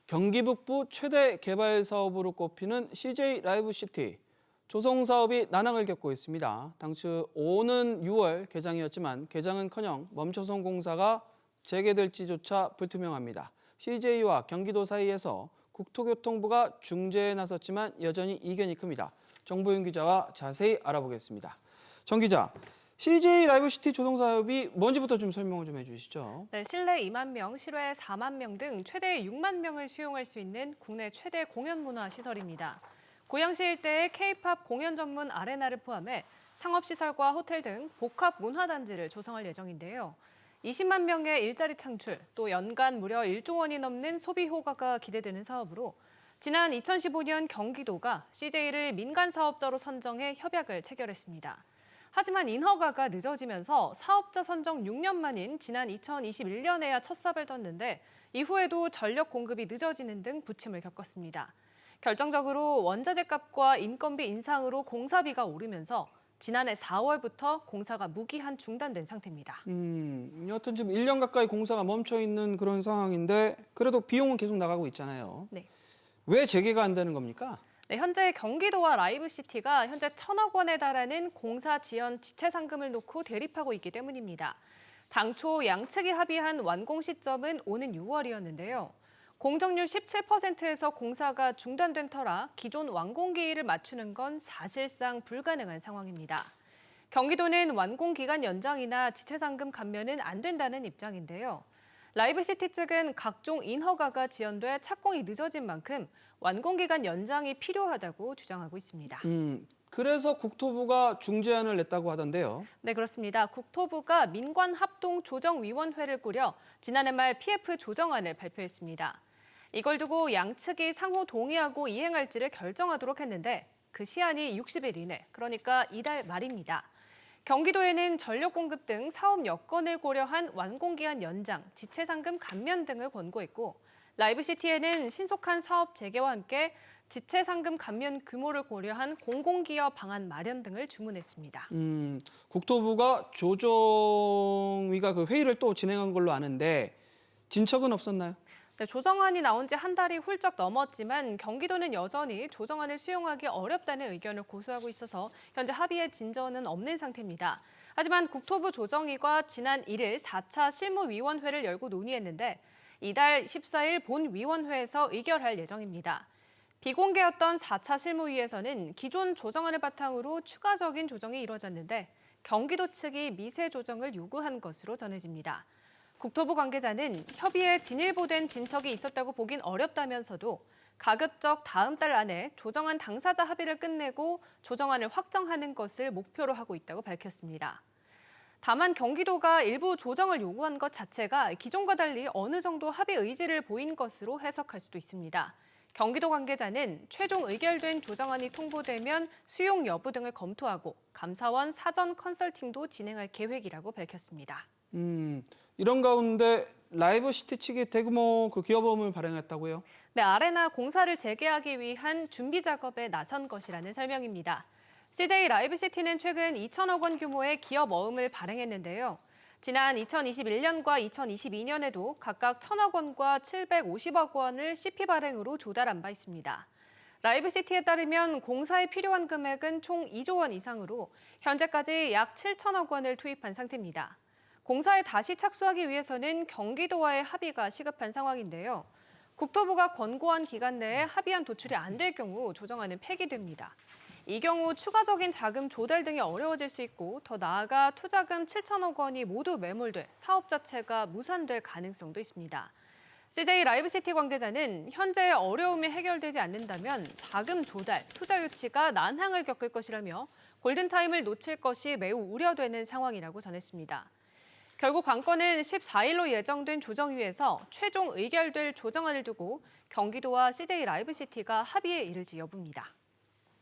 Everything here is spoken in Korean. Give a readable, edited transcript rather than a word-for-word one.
경기 북부 최대 개발 사업으로 꼽히는 CJ 라이브시티. 조성 사업이 난항을 겪고 있습니다. 당초 오는 6월 개장이었지만 개장은커녕 멈춰선 공사가 재개될지조차 불투명합니다. CJ와 경기도 사이에서 국토교통부가 중재에 나섰지만 여전히 이견이 큽니다. 정보윤 기자와 자세히 알아보겠습니다. 정 기자, CJ 라이브시티 조성 사업이 뭔지부터 좀 설명을 좀 해주시죠. 네, 실내 2만 명, 실외 4만 명 등 최대 6만 명을 수용할 수 있는 국내 최대 공연문화 시설입니다. 고양시 일대의 K-팝 공연 전문 아레나를 포함해 상업시설과 호텔 등 복합 문화단지를 조성할 예정인데요. 20만 명의 일자리 창출, 또 연간 무려 1조 원이 넘는 소비 효과가 기대되는 사업으로 지난 2015년 경기도가 CJ를 민간 사업자로 선정해 협약을 체결했습니다. 하지만 인허가가 늦어지면서 사업자 선정 6년 만인 지난 2021년에야 첫 삽을 떴는데 이후에도 전력 공급이 늦어지는 등 부침을 겪었습니다. 결정적으로 원자재 값과 인건비 인상으로 공사비가 오르면서 지난해 4월부터 공사가 무기한 중단된 상태입니다. 여하튼 지금 1년 가까이 공사가 멈춰 있는 그런 상황인데 그래도 비용은 계속 나가고 있잖아요. 네. 왜 재개가 안 되는 겁니까? 네, 현재 경기도와 라이브시티가 현재 1,000억 원에 달하는 공사 지연 지체 상금을 놓고 대립하고 있기 때문입니다. 당초 양측이 합의한 완공 시점은 오는 6월이었는데요. 공정률 17%에서 공사가 중단된 터라 기존 완공기일을 맞추는 건 사실상 불가능한 상황입니다. 경기도는 완공기간 연장이나 지체상금 감면은 안 된다는 입장인데요. 라이브시티 측은 각종 인허가가 지연돼 착공이 늦어진 만큼 완공기간 연장이 필요하다고 주장하고 있습니다. 그래서 국토부가 중재안을 냈다고 하던데요. 네, 그렇습니다. 국토부가 민관합동조정위원회를 꾸려 지난해 말 PF 조정안을 발표했습니다. 이걸 두고 양측이 상호 동의하고 이행할지를 결정하도록 했는데 그 시한이 60일 이내, 그러니까 이달 말입니다. 경기도에는 전력 공급 등 사업 여건을 고려한 완공기한 연장, 지체상금 감면 등을 권고했고 라이브시티에는 신속한 사업 재개와 함께 지체상금 감면 규모를 고려한 공공기여 방안 마련 등을 주문했습니다. 국토부가 조정위가 그 회의를 또 진행한 걸로 아는데 진척은 없었나요? 네, 조정안이 나온 지 한 달이 훌쩍 넘었지만 경기도는 여전히 조정안을 수용하기 어렵다는 의견을 고수하고 있어서 현재 합의에 진전은 없는 상태입니다. 하지만 국토부 조정위가 지난 1일 4차 실무위원회를 열고 논의했는데 이달 14일 본위원회에서 의결할 예정입니다. 비공개였던 4차 실무위에서는 기존 조정안을 바탕으로 추가적인 조정이 이뤄졌는데 경기도 측이 미세 조정을 요구한 것으로 전해집니다. 국토부 관계자는 협의에 진일보된 진척이 있었다고 보긴 어렵다면서도 가급적 다음 달 안에 조정안 당사자 합의를 끝내고 조정안을 확정하는 것을 목표로 하고 있다고 밝혔습니다. 다만 경기도가 일부 조정을 요구한 것 자체가 기존과 달리 어느 정도 합의 의지를 보인 것으로 해석할 수도 있습니다. 경기도 관계자는 최종 의결된 조정안이 통보되면 수용 여부 등을 검토하고 감사원 사전 컨설팅도 진행할 계획이라고 밝혔습니다. 이런 가운데 라이브시티 측이 대규모 그 기여보험을 발행했다고요? 네, 아레나 공사를 재개하기 위한 준비 작업에 나선 것이라는 설명입니다. CJ 라이브시티는 최근 2천억 원 규모의 기업 어음을 발행했는데요. 지난 2021년과 2022년에도 각각 1,000억 원과 750억 원을 CP 발행으로 조달한 바 있습니다. 라이브시티에 따르면 공사에 필요한 금액은 총 2조 원 이상으로 현재까지 약 7천억 원을 투입한 상태입니다. 공사에 다시 착수하기 위해서는 경기도와의 합의가 시급한 상황인데요. 국토부가 권고한 기간 내에 합의안 도출이 안 될 경우 조정안은 폐기됩니다. 이 경우 추가적인 자금 조달 등이 어려워질 수 있고 더 나아가 투자금 7천억 원이 모두 매몰돼 사업 자체가 무산될 가능성도 있습니다. CJ 라이브시티 관계자는 현재의 어려움이 해결되지 않는다면 자금 조달, 투자 유치가 난항을 겪을 것이라며 골든타임을 놓칠 것이 매우 우려되는 상황이라고 전했습니다. 결국 관건은 14일로 예정된 조정위에서 최종 의결될 조정안을 두고 경기도와 CJ 라이브시티가 합의에 이를지 여부입니다.